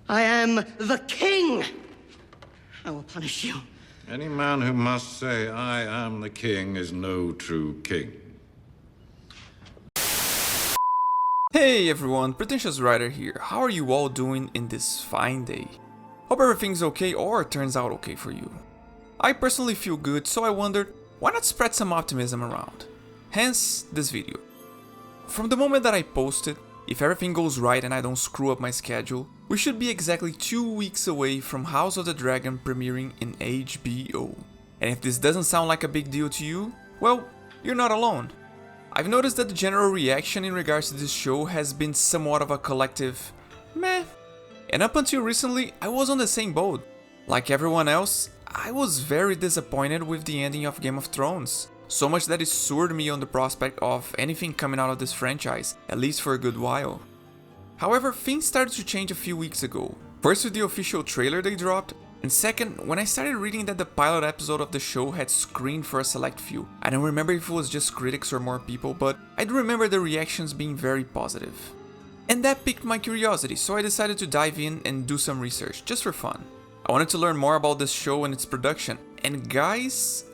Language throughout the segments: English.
I am the king! I will punish you. Any man who must say, I am the king, is no true king. Hey everyone, Pretentious Writer here. How are you all doing in this fine day? Hope everything's okay or turns out okay for you. I personally feel good, so I wondered, why not spread some optimism around? Hence, this video. From the moment that I posted, if everything goes right and I don't screw up my schedule, we should be exactly 2 weeks away from House of the Dragon premiering in HBO. And if this doesn't sound like a big deal to you, well, you're not alone. I've noticed that the general reaction in regards to this show has been somewhat of a collective meh. And up until recently, I was on the same boat. Like everyone else, I was very disappointed with the ending of Game of Thrones. So much that it soured me on the prospect of anything coming out of this franchise, at least for a good while. However, things started to change a few weeks ago. First with the official trailer they dropped, and second, when I started reading that the pilot episode of the show had screened for a select few. I don't remember if it was just critics or more people, but I do remember the reactions being very positive. And that piqued my curiosity, so I decided to dive in and do some research, just for fun. I wanted to learn more about this show and its production, and guys,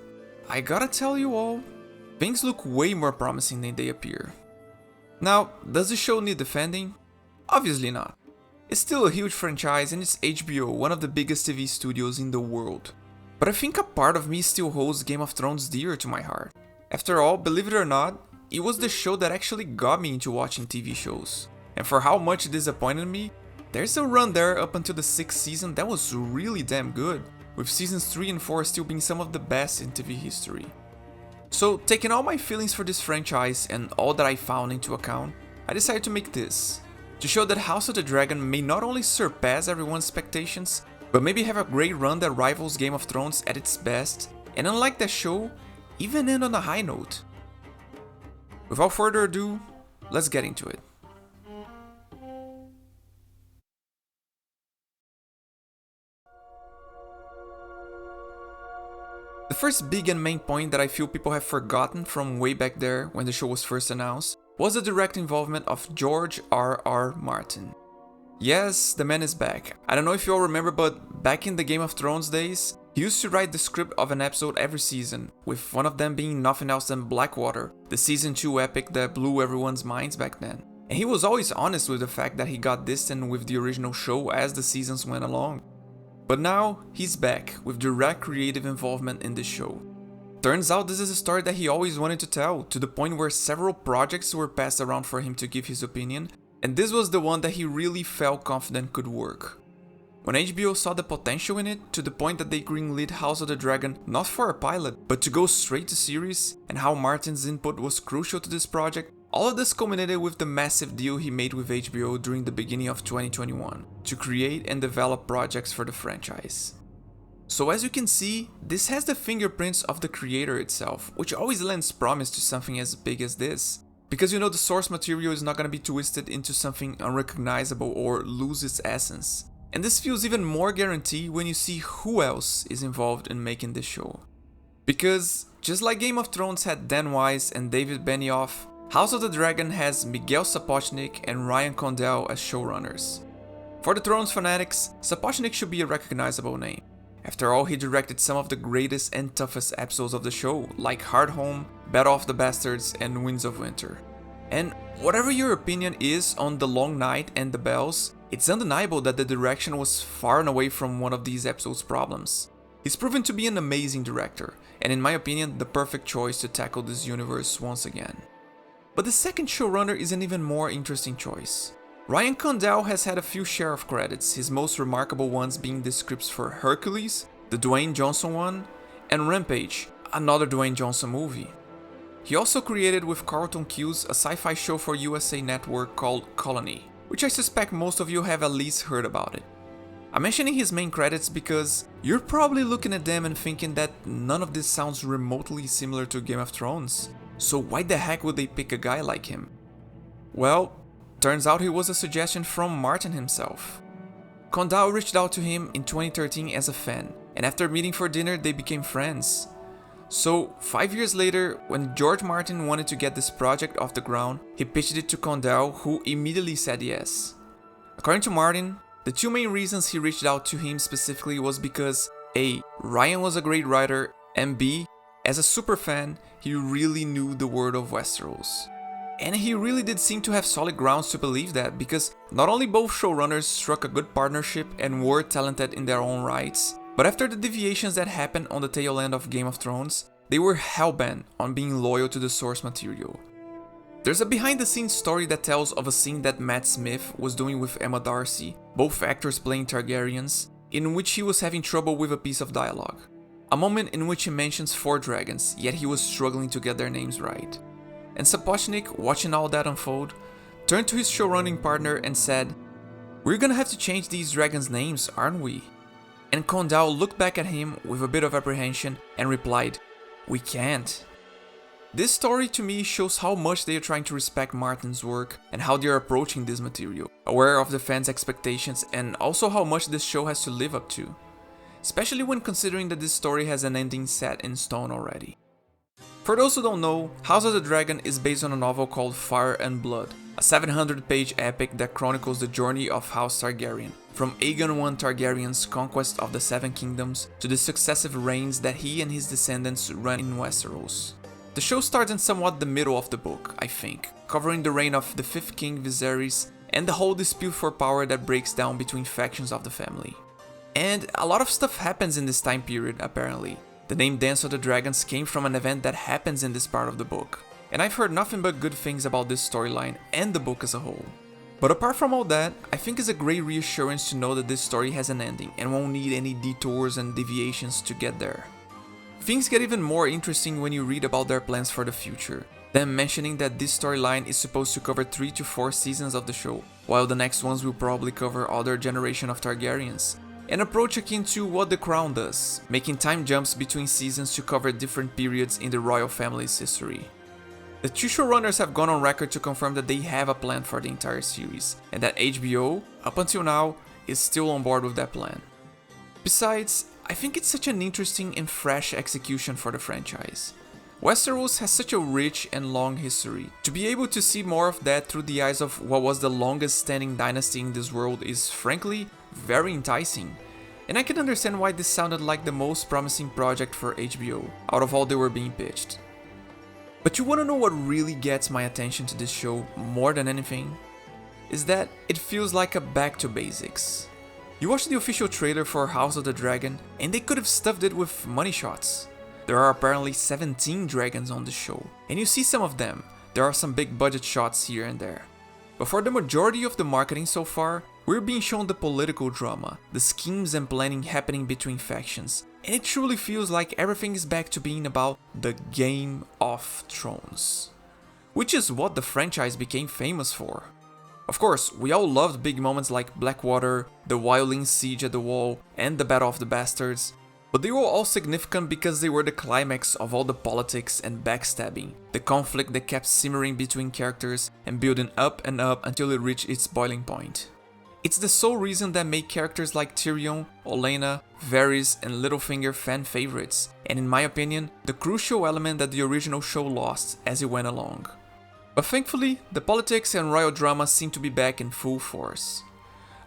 I gotta tell you all, things look way more promising than they appear. Now, does the show need defending? Obviously not. It's still a huge franchise and it's HBO, one of the biggest TV studios in the world. But I think a part of me still holds Game of Thrones dear to my heart. After all, believe it or not, it was the show that actually got me into watching TV shows. And for how much it disappointed me, there's a run there up until the 6th season that was really damn good, with seasons 3 and 4 still being some of the best in TV history. So, taking all my feelings for this franchise and all that I found into account, I decided to make this. To show that House of the Dragon may not only surpass everyone's expectations, but maybe have a great run that rivals Game of Thrones at its best, and unlike that show, even end on a high note. Without further ado, let's get into it. The first big and main point that I feel people have forgotten from way back there when the show was first announced was the direct involvement of George R.R. Martin. Yes, the man is back. I don't know if you all remember, but back in the Game of Thrones days, he used to write the script of an episode every season, with one of them being nothing else than Blackwater, the season 2 epic that blew everyone's minds back then. And he was always honest with the fact that he got distant with the original show as the seasons went along. But now, he's back, with direct creative involvement in the show. Turns out this is a story that he always wanted to tell, to the point where several projects were passed around for him to give his opinion, and this was the one that he really felt confident could work. When HBO saw the potential in it, to the point that they greenlit House of the Dragon not for a pilot, but to go straight to series, and how Martin's input was crucial to this project, all of this culminated with the massive deal he made with HBO during the beginning of 2021, to create and develop projects for the franchise. So as you can see, this has the fingerprints of the creator itself, which always lends promise to something as big as this. Because you know the source material is not gonna be twisted into something unrecognizable or lose its essence. And this feels even more guaranteed when you see who else is involved in making this show. Because, just like Game of Thrones had Dan Wise and David Benioff, House of the Dragon has Miguel Sapochnik and Ryan Condal as showrunners. For the Thrones fanatics, Sapochnik should be a recognizable name. After all, he directed some of the greatest and toughest episodes of the show, like Hard Home, Battle of the Bastards, and Winds of Winter. And whatever your opinion is on The Long Night and The Bells, it's undeniable that the direction was far and away from one of these episodes' problems. He's proven to be an amazing director, and in my opinion, the perfect choice to tackle this universe once again. But the second showrunner is an even more interesting choice. Ryan Condal has had a few share of credits, his most remarkable ones being the scripts for Hercules, the Dwayne Johnson one, and Rampage, another Dwayne Johnson movie. He also created with Carlton Cuse a sci-fi show for USA Network called Colony, which I suspect most of you have at least heard about it. I'm mentioning his main credits because you're probably looking at them and thinking that none of this sounds remotely similar to Game of Thrones, so why the heck would they pick a guy like him? Well, turns out he was a suggestion from Martin himself. Condal reached out to him in 2013 as a fan, and after meeting for dinner they became friends. So 5 years later, when George Martin wanted to get this project off the ground, he pitched it to Condal, who immediately said yes. According to Martin, The two main reasons he reached out to him specifically was because A. Ryan was a great writer, and B. As a superfan, he really knew the world of Westeros. And he really did seem to have solid grounds to believe that, because not only both showrunners struck a good partnership and were talented in their own rights, but after the deviations that happened on the tail end of Game of Thrones, they were hellbent on being loyal to the source material. There's a behind-the-scenes story that tells of a scene that Matt Smith was doing with Emma Darcy, both actors playing Targaryens, in which he was having trouble with a piece of dialogue. A moment in which he mentions 4 dragons, yet he was struggling to get their names right. And Sapochnik, watching all that unfold, turned to his showrunning partner and said, "We're gonna have to change these dragons' names, aren't we?" And Condal looked back at him with a bit of apprehension and replied, "We can't." This story to me shows how much they are trying to respect Martin's work and how they are approaching this material, aware of the fans' expectations and also how much this show has to live up to. Especially when considering that this story has an ending set in stone already. For those who don't know, House of the Dragon is based on a novel called Fire and Blood, a 700-page epic that chronicles the journey of House Targaryen, from Aegon I Targaryen's conquest of the Seven Kingdoms to the successive reigns that he and his descendants run in Westeros. The show starts in somewhat the middle of the book, I think, covering the reign of the 5th King Viserys and the whole dispute for power that breaks down between factions of the family. And a lot of stuff happens in this time period, apparently. The name Dance of the Dragons came from an event that happens in this part of the book, and I've heard nothing but good things about this storyline and the book as a whole. But apart from all that, I think it's a great reassurance to know that this story has an ending and won't need any detours and deviations to get there. Things get even more interesting when you read about their plans for the future, them mentioning that this storyline is supposed to cover 3 to 4 seasons of the show, while the next ones will probably cover other generation of Targaryens. An approach akin to what The Crown does, making time jumps between seasons to cover different periods in the royal family's history. The two showrunners have gone on record to confirm that they have a plan for the entire series, and that HBO, up until now, is still on board with that plan. Besides, I think it's such an interesting and fresh execution for the franchise. Westeros has such a rich and long history. To be able to see more of that through the eyes of what was the longest standing dynasty in this world is, frankly, very enticing. And I can understand why this sounded like the most promising project for HBO, out of all they were being pitched. But you wanna know what really gets my attention to this show more than anything? Is that it feels like a back to basics. You watch the official trailer for House of the Dragon, and they could have stuffed it with money shots. There are apparently 17 dragons on the show, and you see some of them. There are some big budget shots here and there. But for the majority of the marketing so far, we're being shown the political drama, the schemes and planning happening between factions, and it truly feels like everything is back to being about the Game of Thrones. Which is what the franchise became famous for. Of course, we all loved big moments like Blackwater, the Wildling Siege at the Wall, and the Battle of the Bastards, but they were all significant because they were the climax of all the politics and backstabbing, the conflict that kept simmering between characters and building up and up until it reached its boiling point. It's the sole reason that made characters like Tyrion, Olenna, Varys and Littlefinger fan favorites, and in my opinion, the crucial element that the original show lost as it went along. But thankfully, the politics and royal drama seem to be back in full force.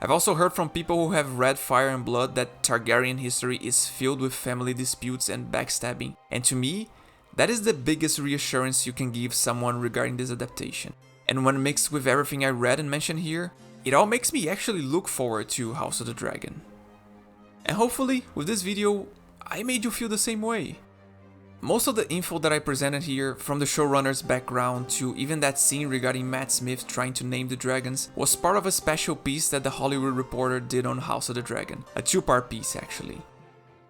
I've also heard from people who have read Fire and Blood that Targaryen history is filled with family disputes and backstabbing, and to me, that is the biggest reassurance you can give someone regarding this adaptation. And when mixed with everything I read and mentioned here, it all makes me actually look forward to House of the Dragon. And hopefully, with this video, I made you feel the same way. Most of the info that I presented here, from the showrunner's background to even that scene regarding Matt Smith trying to name the dragons, was part of a special piece that the Hollywood Reporter did on House of the Dragon, a 2-part piece actually.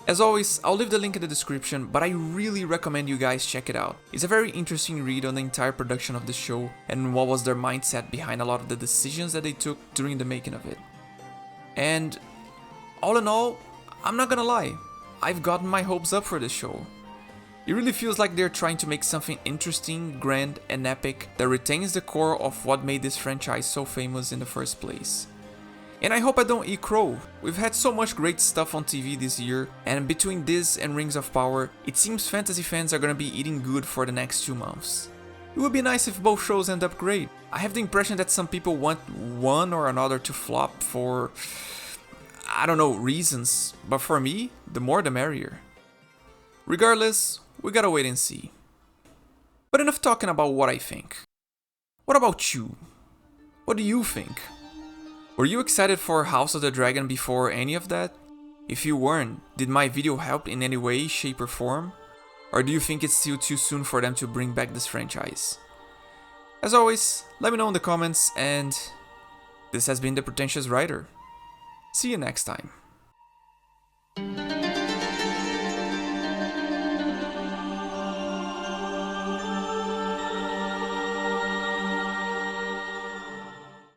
As always, I'll leave the link in the description, but I really recommend you guys check it out. It's a very interesting read on the entire production of the show and what was their mindset behind a lot of the decisions that they took during the making of it. And all in all, I'm not gonna lie, I've gotten my hopes up for this show. It really feels like they're trying to make something interesting, grand, and epic that retains the core of what made this franchise so famous in the first place. And I hope I don't eat crow. We've had so much great stuff on TV this year, and between this and Rings of Power, it seems fantasy fans are gonna be eating good for the next 2 months. It would be nice if both shows end up great. I have the impression that some people want one or another to flop for, I don't know, reasons, but for me, the more the merrier. Regardless, we gotta wait and see. But enough talking about what I think. What about you? What do you think? Were you excited for House of the Dragon before any of that? If you weren't, did my video help in any way, shape or form? Or do you think it's still too soon for them to bring back this franchise? As always, let me know in the comments, and this has been The Pretentious Writer. See you next time.